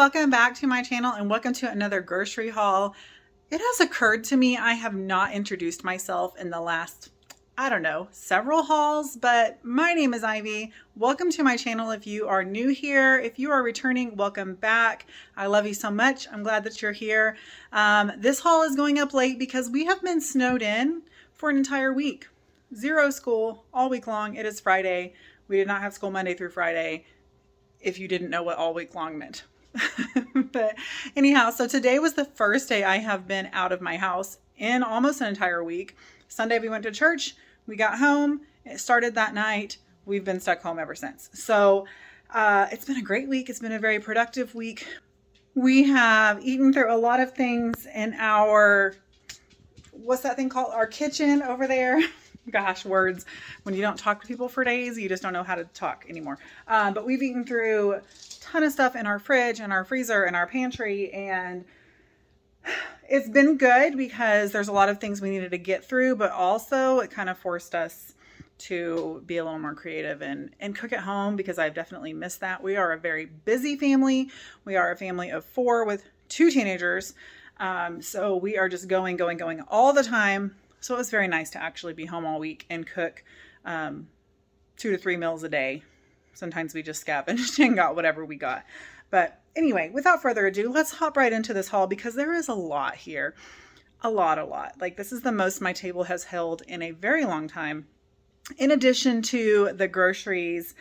welcome back to my channel and welcome to another grocery haul. It has occurred to me I have not introduced myself in the last, I don't know, several hauls, but my name is Ivy. Welcome to my channel if you are new here. If you are returning, welcome back. I love you so much. I'm glad that you're here. This haul is going up late because we have been snowed in for an entire week. Zero school all week long. It is Friday. We did not have school Monday through Friday, if you didn't know what all week long meant. But anyhow, so today was the first day I have been out of my house in almost an entire week. Sunday we went to church, we got home, it started that night. We've been stuck home ever since. So it's been a great week. It's been a very productive week. We have eaten through a lot of things in our, what's that thing called? Our kitchen over there. Gosh, words. When you don't talk to people for days, you just don't know how to talk anymore. But we've eaten through a ton of stuff in our fridge and our freezer and our pantry, and it's been good because there's a lot of things we needed to get through, but also it kind of forced us to be a little more creative and cook at home, because I've definitely missed that. We are a very busy family. We are a family of 4 with 2 teenagers. So we are just going all the time. So it was very nice to actually be home all week and cook 2 to 3 meals a day. Sometimes we just scavenged and got whatever we got. But anyway, without further ado, let's hop right into this haul because there is a lot here. A lot. Like, this is the most my table has held in a very long time. In addition to the groceries,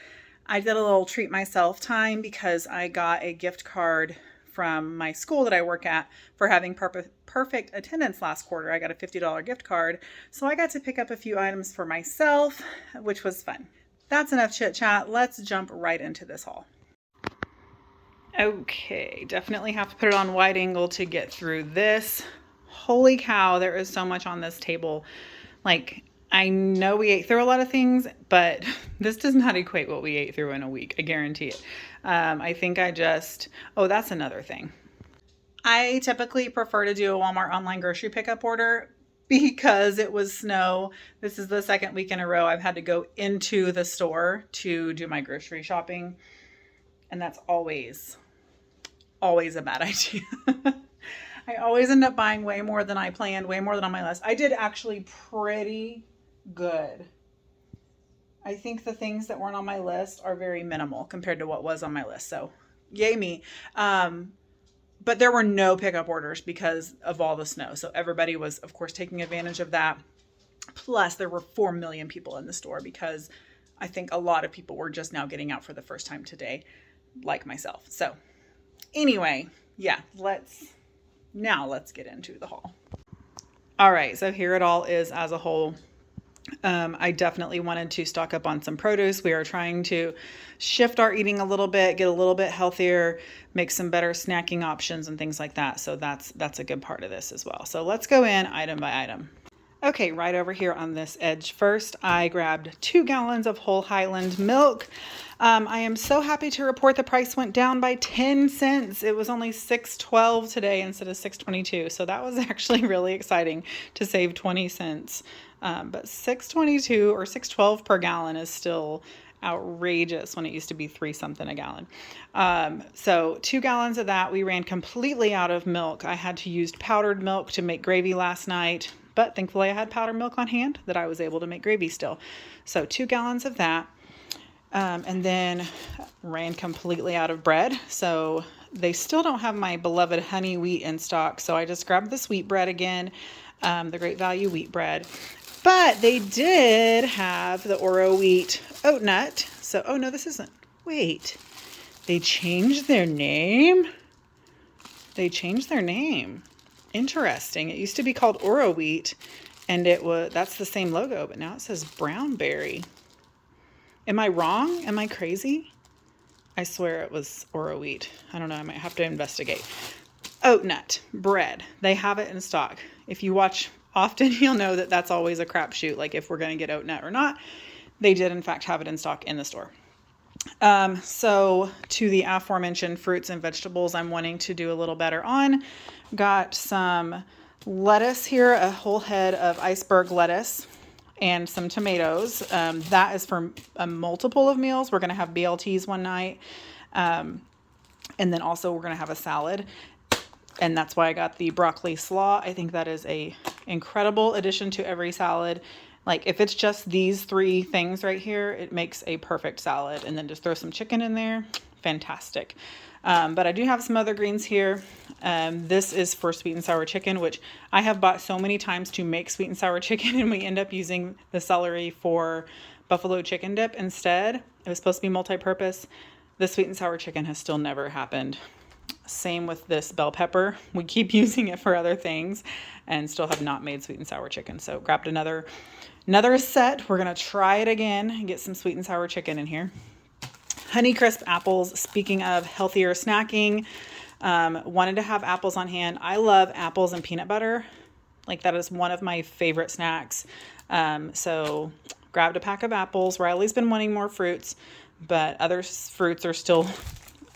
I did a little treat myself time because I got a gift card from my school that I work at for having perfect attendance last quarter. I got a $50 gift card. So I got to pick up a few items for myself, which was fun. That's enough chit chat. Let's jump right into this haul. Okay, definitely have to put it on wide angle to get through this. Holy cow, there is so much on this table. Like, I know we ate through a lot of things, but this does not equate what we ate through in a week. I guarantee it. I think oh, that's another thing. I typically prefer to do a Walmart online grocery pickup order because it was snow. This is the second week in a row I've had to go into the store to do my grocery shopping. And that's always a bad idea. I always end up buying way more than I planned, way more than on my list. I did actually pretty good. I think the things that weren't on my list are very minimal compared to what was on my list. So yay me. But there were no pickup orders because of all the snow. So everybody was, of course, taking advantage of that. Plus, there were 4 million people in the store because I think a lot of people were just now getting out for the first time today, like myself. So anyway, yeah, let's get into the haul. All right, so here it all is as a whole. I definitely wanted to stock up on some produce. We are trying to shift our eating a little bit, get a little bit healthier, make some better snacking options and things like that. So that's a good part of this as well. So let's go in item by item. Okay, right over here on this edge first, I grabbed 2 gallons of whole Highland milk. I am so happy to report the price went down by 10 cents. It was only $6.12 today instead of $6.22. So that was actually really exciting to save 20 cents. But $6.22 or $6.12 per gallon is still outrageous when it used to be 3 something a gallon. So 2 gallons of that. We ran completely out of milk. I had to use powdered milk to make gravy last night, but thankfully I had powdered milk on hand that I was able to make gravy still. So 2 gallons of that. And then ran completely out of bread. So they still don't have my beloved honey wheat in stock. So I just grabbed the sweet bread again, the Great Value wheat bread. But they did have the Oro wheat oat nut. So, oh no, this isn't. Wait, they changed their name? Interesting. It used to be called Oro wheat, and that's the same logo, but now it says brown berry. Am I wrong? Am I crazy? I swear it was Oro wheat. I don't know. I might have to investigate. Oat nut bread. They have it in stock. If you watch often, you'll know that that's always a crapshoot. Like if we're going to get oat nut or not. They did in fact have it in stock in the store. So to the aforementioned fruits and vegetables I'm wanting to do a little better on. Got some lettuce here, a whole head of iceberg lettuce and some tomatoes. That is for a multiple of meals. We're going to have BLTs one night. And then also we're going to have a salad. And that's why I got the broccoli slaw. I think that is a incredible addition to every salad. Like if it's just these three things right here, it makes a perfect salad. And then just throw some chicken in there. Fantastic. But I do have some other greens here. This is for sweet and sour chicken, which I have bought so many times to make sweet and sour chicken, and we end up using the celery for buffalo chicken dip instead. It was supposed to be multi-purpose. The sweet and sour chicken has still never happened. Same with this bell pepper. We keep using it for other things and still have not made sweet and sour chicken. So grabbed another set. We're going to try it again and get some sweet and sour chicken in here. Honeycrisp apples. Speaking of healthier snacking, wanted to have apples on hand. I love apples and peanut butter. Like that is one of my favorite snacks. So grabbed a pack of apples. Riley's been wanting more fruits, but other fruits are still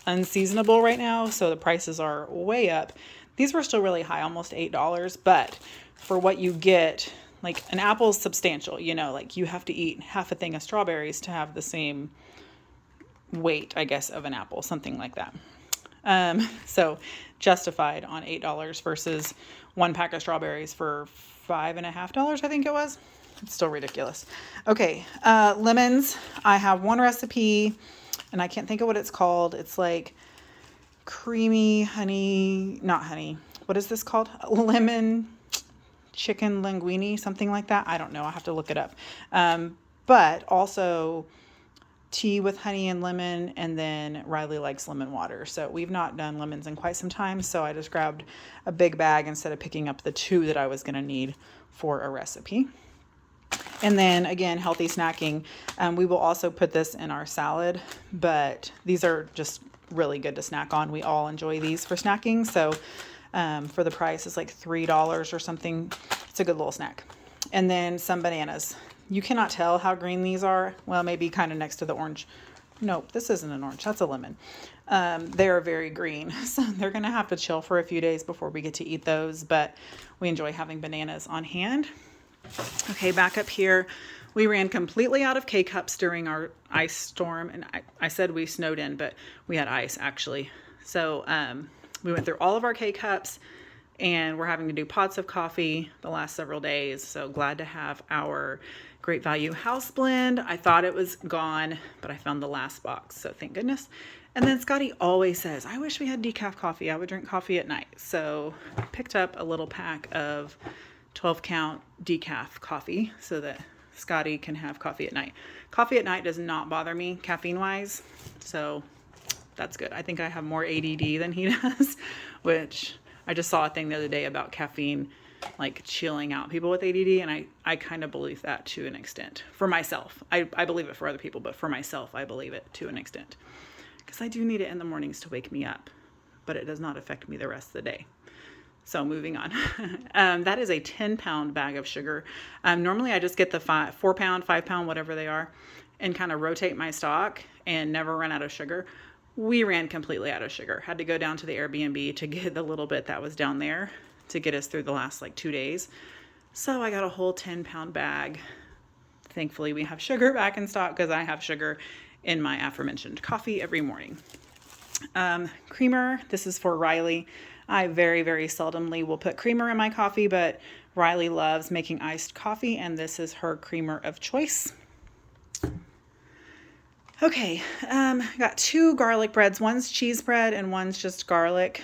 unseasonable right now, so the prices are way up. These were still really high, almost $8, but for what you get, like an apple is substantial, you know, like you have to eat half a thing of strawberries to have the same weight, I guess, of an apple, something like that. So justified on $8 versus one pack of strawberries for $5.50, I think it was. It's still ridiculous. Okay, lemons. I have one recipe and I can't think of what it's called. It's like creamy honey, not honey. What is this called? Lemon chicken linguine, something like that. I don't know. I have to look it up. But also tea with honey and lemon, and then Riley likes lemon water. So we've not done lemons in quite some time. So I just grabbed a big bag instead of picking up the 2 that I was going to need for a recipe. And then again, healthy snacking. We will also put this in our salad, but these are just really good to snack on. We all enjoy these for snacking. So for the price, it's like $3 or something. It's a good little snack. And then some bananas. You cannot tell how green these are. Well, maybe kind of next to the orange. Nope, this isn't an orange. That's a lemon. They are very green. So they're going to have to chill for a few days before we get to eat those. But we enjoy having bananas on hand. Okay, back up here, we ran completely out of K-Cups during our ice storm, and I said we snowed in, but we had ice actually. So we went through all of our K-Cups, and we're having to do pots of coffee the last several days. So glad to have our Great Value House Blend. I thought it was gone, but I found the last box, so thank goodness. And then Scotty always says, I wish we had decaf coffee. I would drink coffee at night. So I picked up a little pack of 12 count decaf coffee so that Scotty can have coffee at night. Coffee at night does not bother me caffeine wise. So that's good. I think I have more ADD than he does, which I just saw a thing the other day about caffeine, like chilling out people with ADD. And I kind of believe that to an extent for myself. I believe it for other people, but for myself, I believe it to an extent because I do need it in the mornings to wake me up, but it does not affect me the rest of the day. So moving on, that is a 10-pound bag of sugar. Normally I just get the 4-pound, 5-pound, whatever they are, and kind of rotate my stock and never run out of sugar. We ran completely out of sugar. Had to go down to the Airbnb to get the little bit that was down there to get us through the last like 2 days. So I got a whole 10-pound bag. Thankfully we have sugar back in stock because I have sugar in my aforementioned coffee every morning. Creamer, this is for Riley. I very, very seldomly will put creamer in my coffee, but Riley loves making iced coffee, and this is her creamer of choice. Okay, got 2 garlic breads. One's cheese bread and one's just garlic.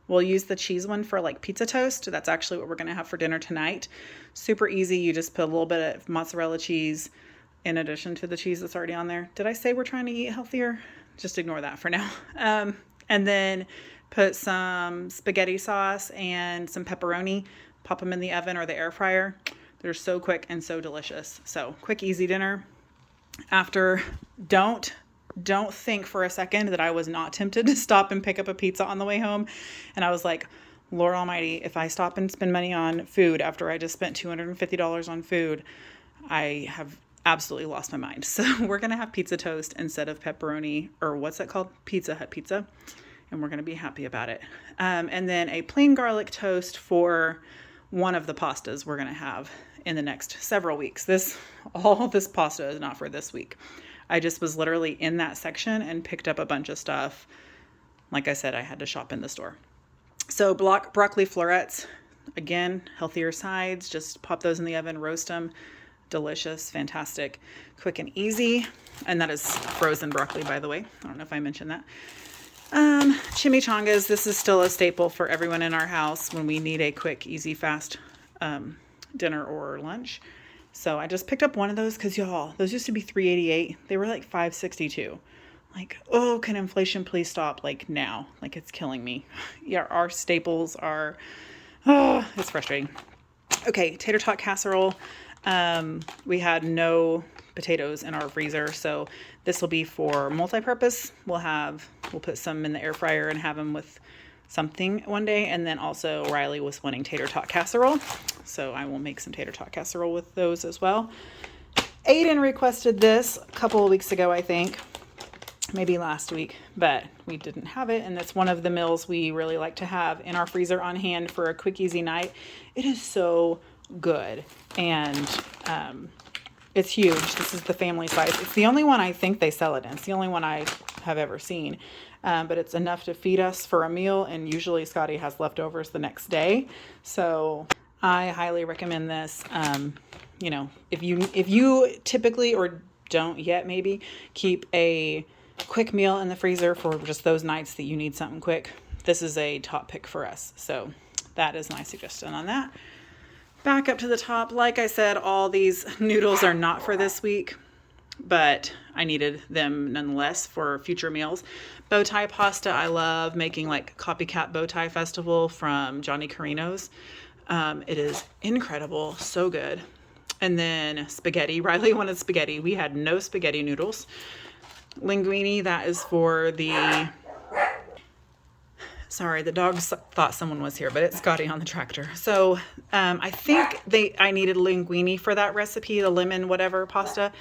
We'll use the cheese one for like pizza toast. That's actually what we're going to have for dinner tonight. Super easy. You just put a little bit of mozzarella cheese in addition to the cheese that's already on there. Did I say we're trying to eat healthier? Just ignore that for now. And then put some spaghetti sauce and some pepperoni, pop them in the oven or the air fryer. They're so quick and so delicious. So quick, easy dinner. After, don't think for a second that I was not tempted to stop and pick up a pizza on the way home. And I was like, Lord Almighty, if I stop and spend money on food after I just spent $250 on food, I have absolutely lost my mind. So we're going to have pizza toast instead of pepperoni, or what's that called? Pizza Hut pizza. And we're going to be happy about it. And then a plain garlic toast for one of the pastas we're going to have in the next several weeks. All this pasta is not for this week. I just was literally in that section and picked up a bunch of stuff like I said, I had to shop in the store. So broccoli florets, again, healthier sides. Just pop those in the oven, roast them. Delicious, fantastic, quick and easy. And that is frozen broccoli, by the way. I don't know if I mentioned that. Chimichangas, this is still a staple for everyone in our house when we need a quick, easy, fast dinner or lunch. So I just picked up one of those because, y'all, those used to be $3.88. They were like $5.62. Like, oh, can inflation please stop? Like now, like it's killing me. Yeah, our staples are, oh, it's frustrating. Okay, tater tot casserole. We had no potatoes in our freezer, so this will be for multi-purpose. We'll put some in the air fryer and have them with something one day. And then also Riley was wanting tater tot casserole, so I will make some tater tot casserole with those as well. Aiden requested this a couple of weeks ago, I think, maybe last week, but we didn't have it. And that's one of the meals we really like to have in our freezer on hand for a quick, easy night. It is so good. And it's huge. This is the family size. It's the only one I think they sell it in. It's the only one I have ever seen. But it's enough to feed us for a meal. And usually Scotty has leftovers the next day. So I highly recommend this. You know, if you typically, or don't yet maybe, keep a quick meal in the freezer for just those nights that you need something quick, this is a top pick for us. So that is my suggestion on that. Back up to the top, like I said, all these noodles are not for this week, but I needed them nonetheless for future meals. Bow tie pasta, I love making, like copycat bow tie festival from Johnny Carino's. It is incredible, so good. And then spaghetti. Riley wanted spaghetti. We had no spaghetti noodles. Linguine, that is for the... Sorry, the dogs thought someone was here, but it's Scotty on the tractor. So I think I needed linguine for that recipe, the lemon whatever pasta,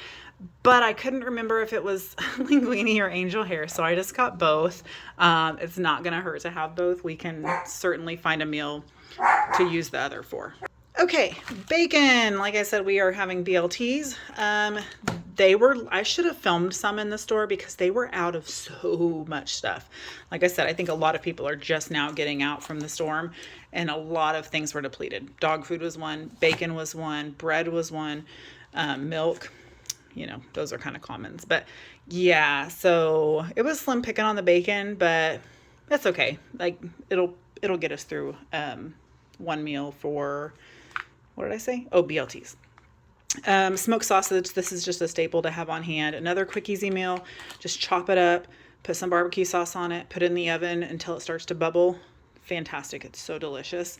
but I couldn't remember if it was linguine or angel hair, so I just got both. It's not going to hurt to have both. We can certainly find a meal to use the other for. Okay, bacon. Like I said, we are having BLTs. I should have filmed some in the store because they were out of so much stuff. Like I said, I think a lot of people are just now getting out from the storm and a lot of things were depleted. Dog food was one, bacon was one, bread was one, milk, you know, those are kind of commons. But yeah, so it was slim picking on the bacon, but that's okay. Like it'll get us through one meal for, what did I say? Oh, BLTs. Smoked sausage. This is just a staple to have on hand. Another quick, easy meal. Just chop it up, put some barbecue sauce on it, put it in the oven until it starts to bubble. Fantastic. It's so delicious.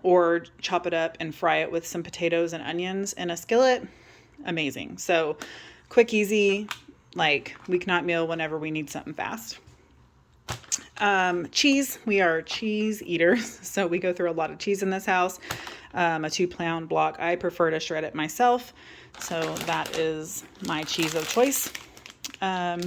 Or chop it up and fry it with some potatoes and onions in a skillet. Amazing. So quick, easy, like weeknight meal whenever we need something fast. Cheese. We are cheese eaters. So we go through a lot of cheese in this house. A 2-pound block. I prefer to shred it myself. So that is my cheese of choice. I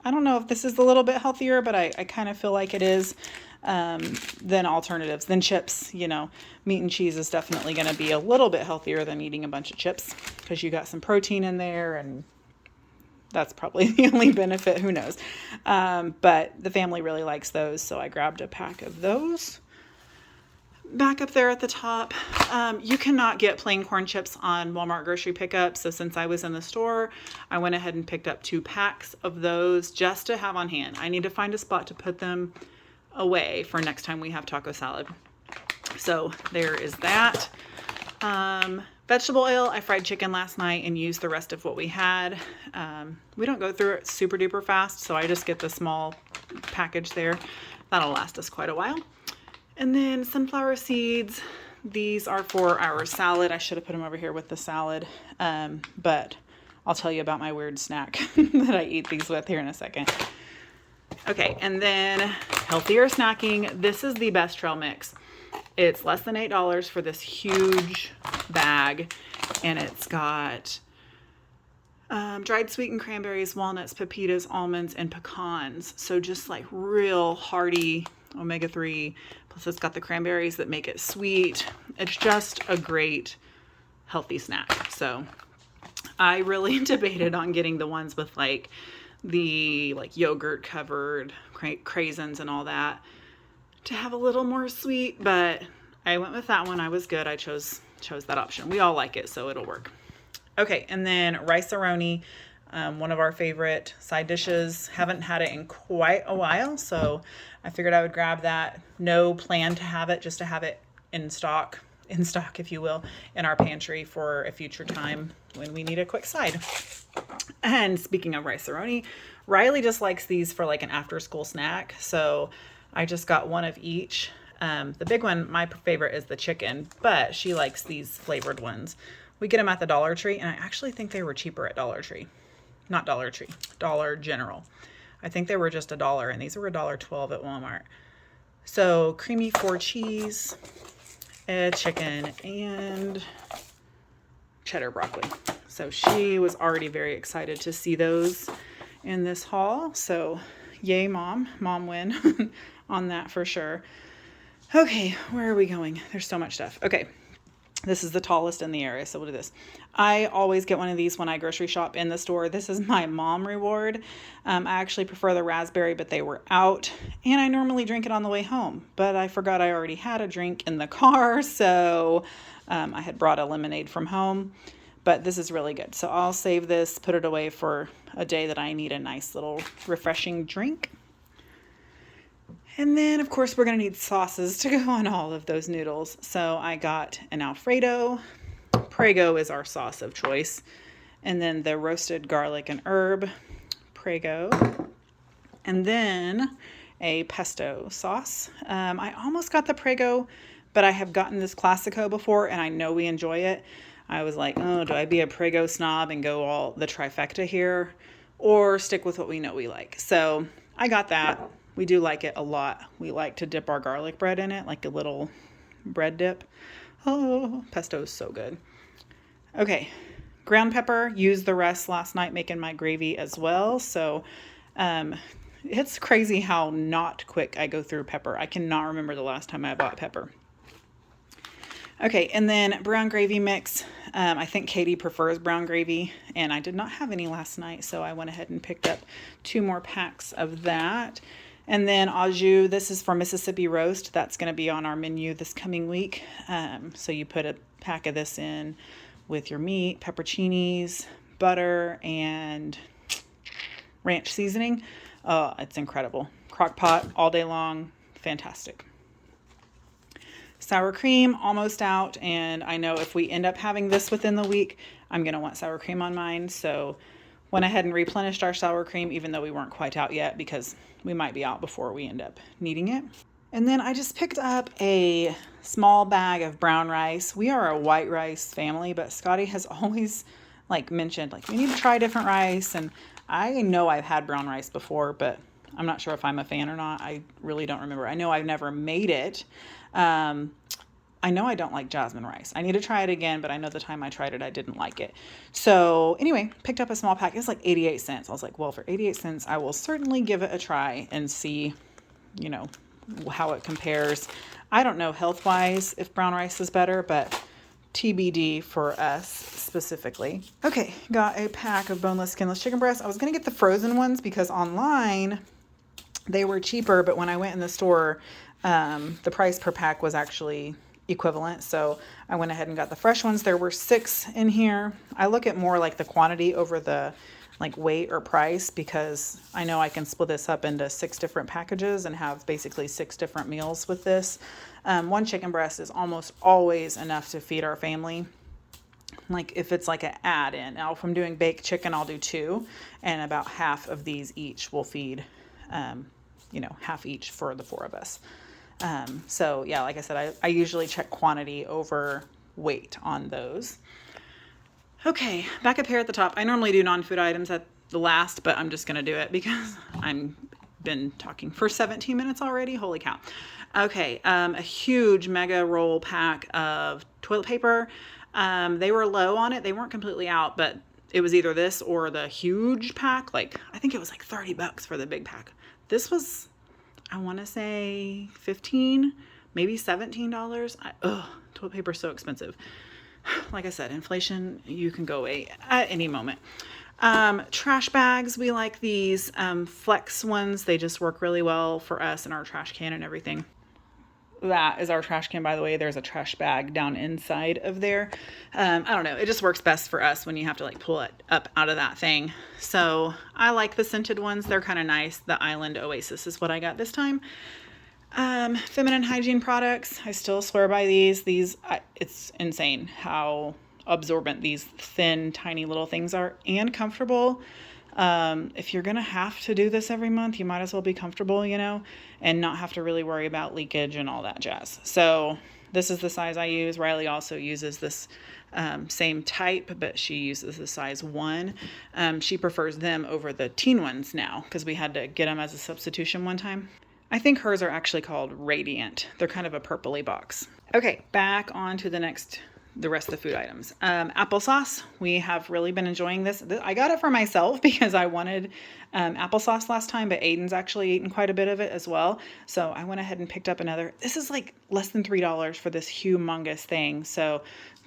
don't know if this is a little bit healthier, but I kind of feel like it is, than alternatives, than chips. You know, meat and cheese is definitely going to be a little bit healthier than eating a bunch of chips because you got some protein in there, and that's probably the only benefit. Who knows? But the family really likes those. So I grabbed a pack of those. Back up there at the top, you cannot get plain corn chips on Walmart grocery pickup. So since I was in the store, I went ahead and picked up 2 packs of those just to have on hand. I need to find a spot to put them away for next time we have taco salad. So there is that. Vegetable oil. I fried chicken last night and used the rest of what we had. We don't go through it super duper fast, so I just get the small package there. That'll last us quite a while. And then sunflower seeds. These are for our salad. I should have put them over here with the salad, but I'll tell you about my weird snack that I eat these with here in a second. Okay, and then healthier snacking. This is the best trail mix. It's less than $8 for this huge bag, and it's got dried sweetened cranberries, walnuts, pepitas, almonds, and pecans. So just like real hearty omega-3, plus it's got the cranberries that make it sweet. It's just a great healthy snack. So I really debated on getting the ones with like the like yogurt covered craisins and all that to have a little more sweet, but I went with that one. I was good. I chose that option. We all like it, so it'll work. Okay, and then rice-a-roni, one of our favorite side dishes. Haven't had it in quite a while, so I figured I would grab that. No plan to have it, just to have it in stock, if you will, in our pantry for a future time when we need a quick side. And speaking of rice-a-roni, Riley just likes these for like an after-school snack, so I just got one of each. The big one, my favorite, is the chicken, but she likes these flavored ones. We get them at the Dollar Tree, and I actually think they were cheaper at Dollar Tree. Not Dollar Tree, Dollar General. I think they were just $1, and these were $1.12 at Walmart. So creamy 4 cheese, a chicken, and cheddar broccoli. So she was already very excited to see those in this haul. So yay, mom win on that for sure. Okay, where are we going? There's so much stuff. Okay, this is the tallest in the area, so we'll do this. I always get one of these when I grocery shop in the store. This is my mom reward. I actually prefer the raspberry, but they were out, and I normally drink it on the way home, but I forgot I already had a drink in the car, so I had brought a lemonade from home, but this is really good. So I'll save this, put it away for a day that I need a nice little refreshing drink. And then, of course, we're going to need sauces to go on all of those noodles. So I got an Alfredo. Prego is our sauce of choice. And then the roasted garlic and herb, Prego. And then a pesto sauce. I almost got the Prego, but I have gotten this Classico before, and I know we enjoy it. I was like, oh, do I be a Prego snob and go all the trifecta here, or stick with what we know we like? So I got that. We do like it a lot. We like to dip our garlic bread in it, like a little bread dip. Oh, pesto is so good. Okay, ground pepper. Used the rest last night making my gravy as well. So it's crazy how not quick I go through pepper. I cannot remember the last time I bought pepper. Okay, and then brown gravy mix. I think Katie prefers brown gravy, and I did not have any last night, so I went ahead and picked up 2 more packs of that. And then au jus, this is for Mississippi roast. That's going to be on our menu this coming week. So you put a pack of this in with your meat, pepperoncinis, butter, and ranch seasoning. Oh, it's incredible. Crock pot all day long. Fantastic. Sour cream, almost out. And I know if we end up having this within the week, I'm going to want sour cream on mine. So went ahead and replenished our sour cream, even though we weren't quite out yet, because we might be out before we end up needing it. And then I just picked up a small bag of brown rice. We are a white rice family, but Scotty has always mentioned we need to try different rice. And I know I've had brown rice before, but I'm not sure if I'm a fan or not. I really don't remember. I know I've never made it. I know I don't like jasmine rice. I need to try it again, but I know the time I tried it, I didn't like it. So anyway, picked up a small pack. It was like 88 cents. I was like, well, for 88 cents, I will certainly give it a try and see, how it compares. I don't know health-wise if brown rice is better, but TBD for us specifically. Okay, got a pack of boneless, skinless chicken breasts. I was going to get the frozen ones because online they were cheaper, but when I went in the store, the price per pack was actually equivalent. So I went ahead and got the fresh ones. There were 6 in here. I look at more like the quantity over the weight or price, because I know I can split this up into 6 different packages and have basically 6 different meals with this. 1 chicken breast is almost always enough to feed our family. If it's an add-in. Now, if I'm doing baked chicken, I'll do 2, and about half of these each will feed, half each for the 4 of us. So yeah, like I said, I usually check quantity over weight on those. Okay, back up here at the top. I normally do non-food items at the last, but I'm just going to do it because I'm been talking for 17 minutes already. Holy cow. Okay, a huge mega roll pack of toilet paper. They were low on it. They weren't completely out, but it was either this or the huge pack. I think it was $30 for the big pack. This was, I want to say $15, maybe $17. Toilet paper is so expensive. Like I said, inflation, you can go away at any moment. Trash bags, we like these Flex ones. They just work really well for us and our trash can and everything. That is our trash can, by the way. There's a trash bag down inside of there. I don't know. It just works best for us when you have to like pull it up out of that thing. So I like the scented ones. They're kind of nice. The Island Oasis is what I got this time. Feminine hygiene products. I still swear by these. It's insane how absorbent these thin, tiny little things are and comfortable. If you're going to have to do this every month, you might as well be comfortable, and not have to really worry about leakage and all that jazz. So this is the size I use. Riley also uses this same type, but she uses the size 1. She prefers them over the teen ones now because we had to get them as a substitution one time. I think hers are actually called Radiant. They're kind of a purpley box. Okay, back on to the rest of the food items. Applesauce. We have really been enjoying this. I got it for myself because I wanted applesauce last time, but Aiden's actually eaten quite a bit of it as well. So I went ahead and picked up another. This is like less than $3 for this humongous thing. So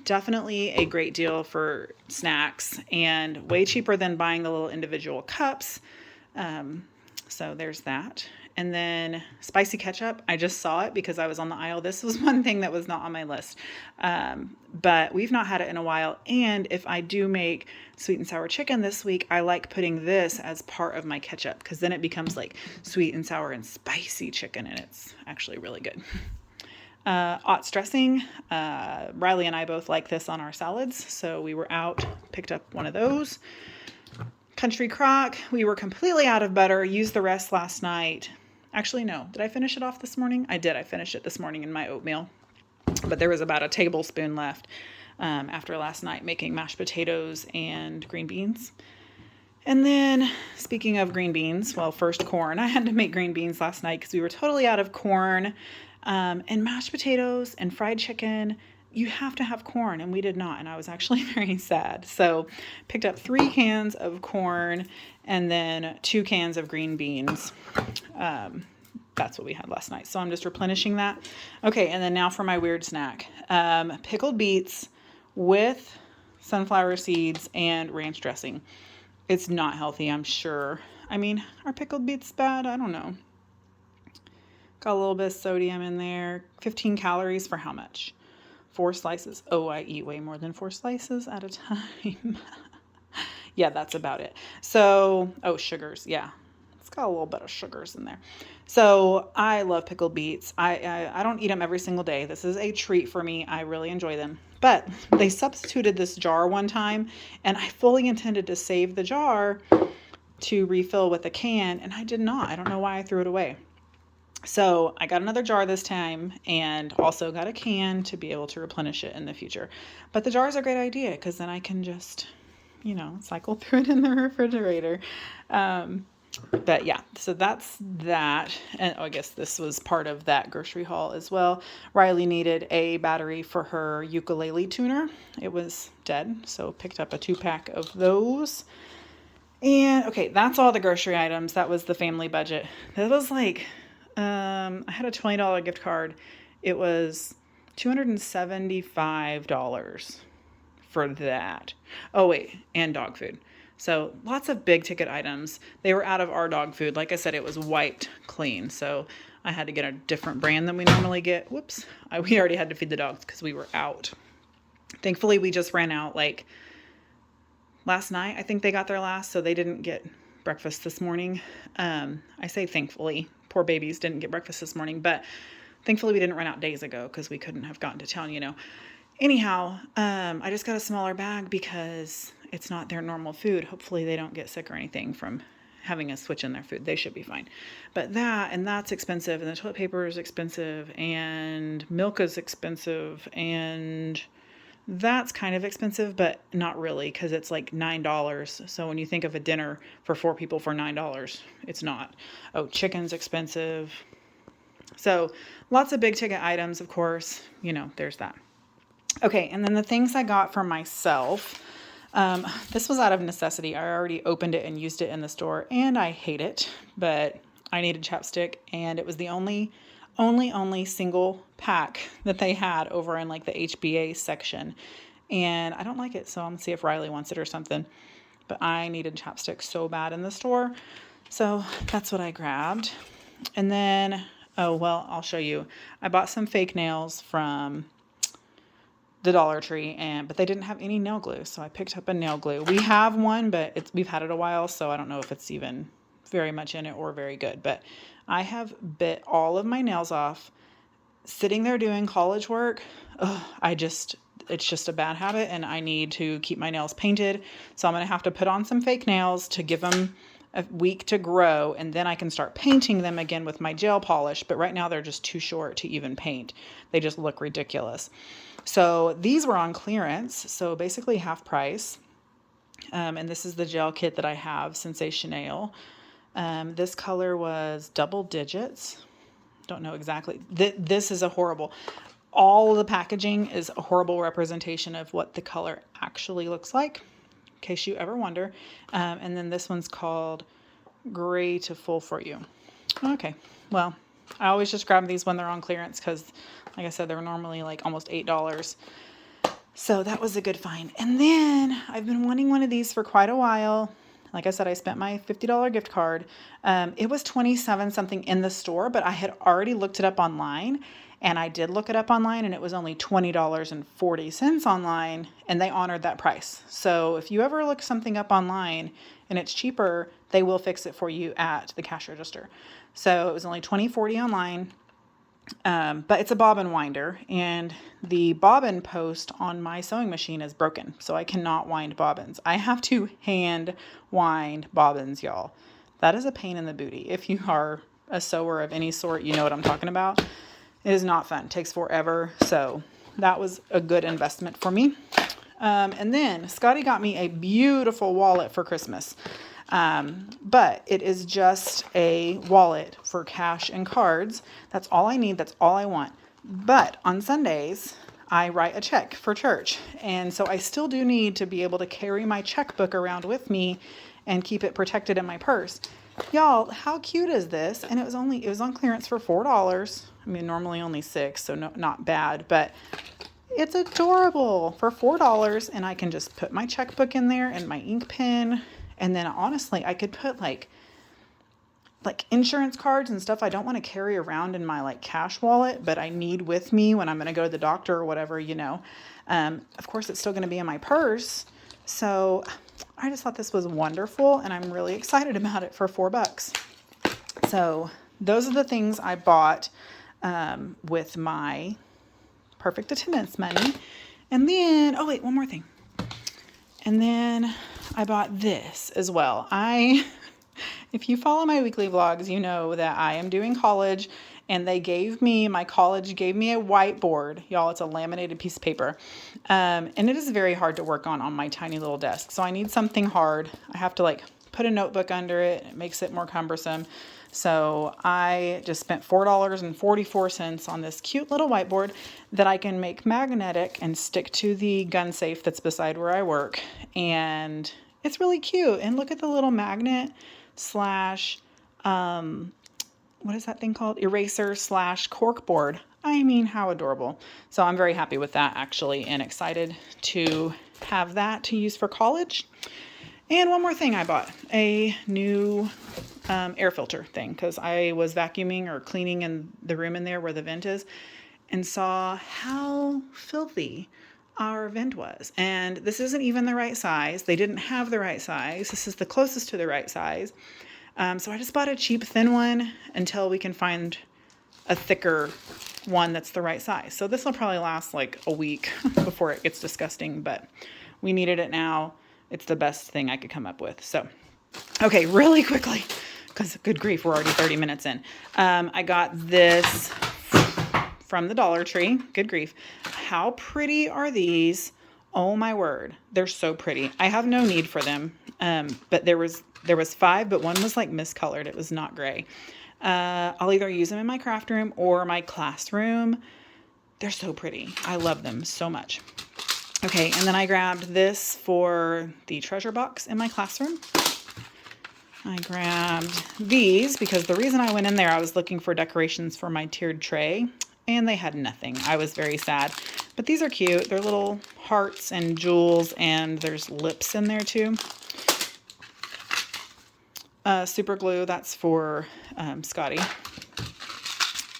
definitely a great deal for snacks and way cheaper than buying the little individual cups. So there's that. And then spicy ketchup. I just saw it because I was on the aisle. This was one thing that was not on my list. But we've not had it in a while. And if I do make sweet and sour chicken this week, I like putting this as part of my ketchup because then it becomes like sweet and sour and spicy chicken. And it's actually really good. Oats dressing. Riley and I both like this on our salads. So we were out, picked up one of those. Country crock. We were completely out of butter. Used the rest last night. Actually, no. Did I finish it off this morning? I did. I finished it this morning in my oatmeal. But there was about a tablespoon left after last night making mashed potatoes and green beans. And then, speaking of green beans, well, first corn. I had to make green beans last night because we were totally out of corn. And mashed potatoes and fried chicken. You have to have corn, and we did not, and I was actually very sad. So picked up 3 cans of corn and then 2 cans of green beans. That's what we had last night. So I'm just replenishing that. Okay, and then now for my weird snack. Pickled beets with sunflower seeds and ranch dressing. It's not healthy, I'm sure. I mean, are pickled beets bad? I don't know. Got a little bit of sodium in there. 15 calories for how much? 4 slices. Oh, I eat way more than 4 slices at a time. Yeah, that's about it. So, sugars. Yeah, it's got a little bit of sugars in there. So I love pickled beets. I don't eat them every single day. This is a treat for me. I really enjoy them. But they substituted this jar one time, and I fully intended to save the jar to refill with a can, and I did not. I don't know why I threw it away. So I got another jar this time and also got a can to be able to replenish it in the future. But the jar is a great idea because then I can just, cycle through it in the refrigerator. But yeah, so that's that. And I guess this was part of that grocery haul as well. Riley needed a battery for her ukulele tuner. It was dead, so picked up a 2-pack of those. And okay, that's all the grocery items. That was the family budget. That was like... I had a $20 gift card. It was $275 for that. Oh, wait, and dog food. So lots of big ticket items. They were out of our dog food. Like I said, it was wiped clean. So I had to get a different brand than we normally get. Whoops. We already had to feed the dogs because we were out. Thankfully, we just ran out like last night. I think they got their last, so they didn't get breakfast this morning. I say thankfully. Poor babies didn't get breakfast this morning, but thankfully we didn't run out days ago because we couldn't have gotten to town, Anyhow, I just got a smaller bag because it's not their normal food. Hopefully they don't get sick or anything from having a switch in their food. They should be fine. But that's expensive, and the toilet paper is expensive, and milk is expensive, and that's kind of expensive, but not really because it's like $9. So when you think of a dinner for 4 people for $9, it's not. Oh, chicken's expensive. So lots of big ticket items, of course, there's that. Okay, and then the things I got for myself, this was out of necessity. I already opened it and used it in the store, and I hate it, but I needed chapstick, and it was the only single pack that they had over in like the HBA section, and I don't like it, so I'm gonna see if Riley wants it or something. but I needed chapstick so bad in the store. So that's what I grabbed. And then, oh, well, I'll show you. I bought some fake nails from the Dollar Tree, but they didn't have any nail glue. So I picked up a nail glue. We have one, but we've had it a while. So I don't know if it's even very much in it or very good, but I have bit all of my nails off sitting there doing college work. It's just a bad habit, and I need to keep my nails painted. So I'm going to have to put on some fake nails to give them a week to grow, and then I can start painting them again with my gel polish. But right now they're just too short to even paint. They just look ridiculous. So these were on clearance, so basically half price. And this is the gel kit that I have, Sensational. This color was double digits. Don't know exactly. This is a horrible. All of the packaging is a horrible representation of what the color actually looks like, in case you ever wonder. And then this one's called Gray to Full for You. Okay, well, I always just grab these when they're on clearance because, like I said, they're normally like almost $8. So that was a good find. And then I've been wanting one of these for quite a while. Like I said, I spent my $50 gift card. It was $27 something in the store, but I had already looked it up online. And I did look it up online, and it was only $20.40 online, and they honored that price. So if you ever look something up online and it's cheaper, they will fix it for you at the cash register. So it was only $20.40 online, but it's a bobbin winder, and the bobbin post on my sewing machine is broken, so I cannot wind bobbins. I have to hand wind bobbins, y'all. That is a pain in the booty. If you are a sewer of any sort, you know what I'm talking about. It is not fun. It takes forever. So that was a good investment for me. And then Scotty got me a beautiful wallet for Christmas. But it is just a wallet for cash and cards. That's all I need. That's all I want. But on Sundays, I write a check for church. And so I still do need to be able to carry my checkbook around with me and keep it protected in my purse. Y'all, how cute is this? And it was on clearance for $4. I mean, normally only $6, so not bad, but it's adorable for $4, and I can just put my checkbook in there and my ink pen, and then honestly, I could put like insurance cards and stuff I don't want to carry around in my like cash wallet, but I need with me when I'm going to go to the doctor or whatever, you know. Of course, it's still going to be in my purse, so I just thought this was wonderful, and I'm really excited about it for $4. So those are the things I bought with my perfect attendance money. And then, oh wait, one more thing. And then I bought this as well. If you follow my weekly vlogs, you know that I am doing college, and my college gave me a whiteboard. Y'all, it's a laminated piece of paper. And it is very hard to work on my tiny little desk. So I need something hard. I have to like put a notebook under it. It makes it more cumbersome. So I just spent $4.44 on this cute little whiteboard that I can make magnetic and stick to the gun safe that's beside where I work. And it's really cute. And look at the little magnet slash, what is that thing called? Eraser slash cork board. I mean, how adorable. So I'm very happy with that actually, and excited to have that to use for college. And one more thing I bought, a new air filter thing, because I was vacuuming or cleaning in the room in there where the vent is and saw how filthy our vent was. And this isn't even the right size. They didn't have the right size. This is the closest to the right size. So I just bought a cheap thin one until we can find a thicker one that's the right size. So this will probably last like a week before it gets disgusting, but we needed it now. It's the best thing I could come up with. So, okay, really quickly, because good grief, we're already 30 minutes in. I got this from the Dollar Tree. Good grief. How pretty are these? Oh my word. They're so pretty. I have no need for them. But there was 5, but one was like miscolored. It was not gray. I'll either use them in my craft room or my classroom. They're so pretty. I love them so much. Okay, and then I grabbed this for the treasure box in my classroom. I grabbed these because the reason I went in there, I was looking for decorations for my tiered tray, and they had nothing. I was very sad. But these are cute. They're little hearts and jewels, and there's lips in there too. super glue. That's for Scotty.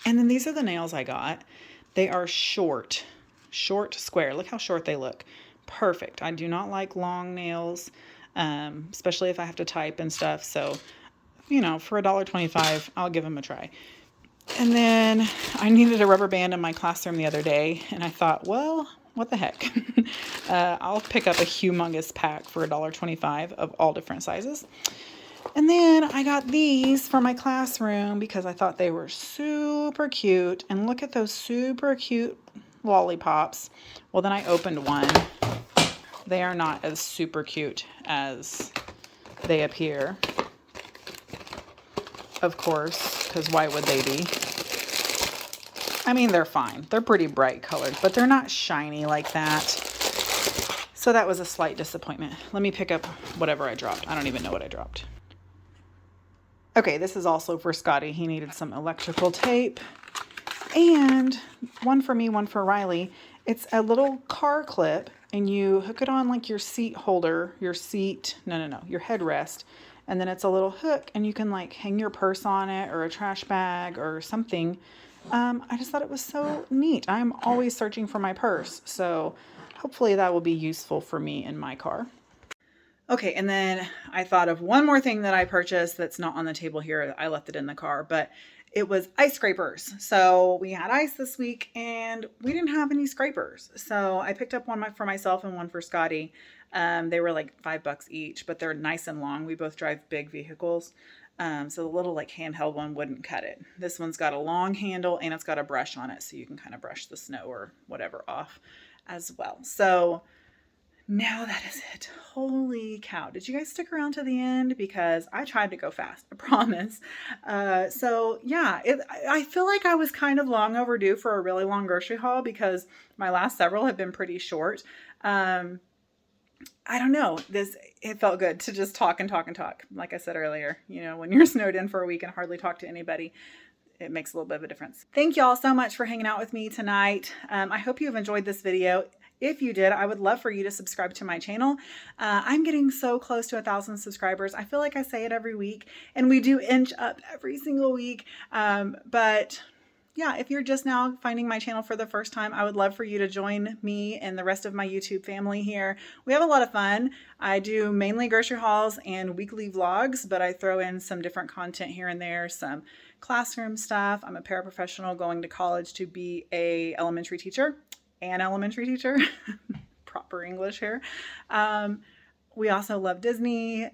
And then these are the nails I got. They are short, square. Look how short they look. Perfect. I do not like long nails, especially if I have to type and stuff. So, you know, for $1.25, I'll give them a try. And then I needed a rubber band in my classroom the other day, and I thought, well, what the heck? I'll pick up a humongous pack for $1.25 of all different sizes. And then I got these for my classroom because I thought they were super cute. And look at those super cute lollipops. Well, then I opened one. They are not as super cute as they appear. Of course, because why would they be? I mean, they're fine. They're pretty bright colored, but they're not shiny like that. So that was a slight disappointment. Let me pick up whatever I dropped. I don't even know what I dropped. Okay, this is also for Scotty. He needed some electrical tape. And one for me, one for Riley. It's a little car clip, and you hook it on like your seat holder, your headrest. And then it's a little hook, and you can like hang your purse on it or a trash bag or something. I just thought it was so neat. I'm always searching for my purse, so hopefully that will be useful for me in my car. Okay, and then I thought of one more thing that I purchased that's not on the table here. I left it in the car, but it was ice scrapers. So we had ice this week, and we didn't have any scrapers. So I picked up one for myself and one for Scotty. They were like $5 each, but they're nice and long. We both drive big vehicles. So the little like handheld one wouldn't cut it. This one's got a long handle and it's got a brush on it, so you can kind of brush the snow or whatever off as well. So now that is it. Holy cow. Did you guys stick around to the end? Because I tried to go fast, I promise. So yeah, I feel like I was kind of long overdue for a really long grocery haul because my last several have been pretty short. I don't know. It felt good to just talk and talk and talk. Like I said earlier, you know, when you're snowed in for a week and hardly talk to anybody, it makes a little bit of a difference. Thank y'all so much for hanging out with me tonight. I hope you've enjoyed this video. If you did, I would love for you to subscribe to my channel. I'm getting so close to 1,000 subscribers. I feel like I say it every week, and we do inch up every single week. But yeah, if you're just now finding my channel for the first time, I would love for you to join me and the rest of my YouTube family here. We have a lot of fun. I do mainly grocery hauls and weekly vlogs, but I throw in some different content here and there, some classroom stuff. I'm a paraprofessional going to college to be an elementary teacher. Proper English here. We also love Disney.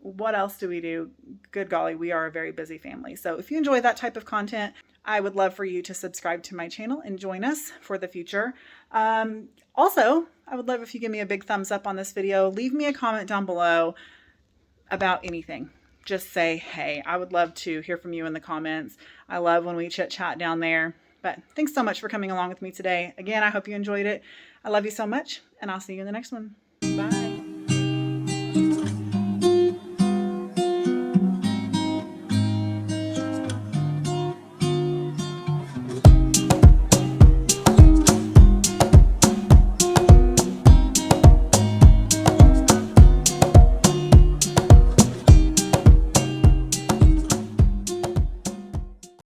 What else do we do? Good golly, we are a very busy family. So if you enjoy that type of content, I would love for you to subscribe to my channel and join us for the future. Also, I would love if you give me a big thumbs up on this video. Leave me a comment down below about anything. Just say, hey, I would love to hear from you in the comments. I love when we chit chat down there. But thanks so much for coming along with me today. Again, I hope you enjoyed it. I love you so much, and I'll see you in the next one. Bye.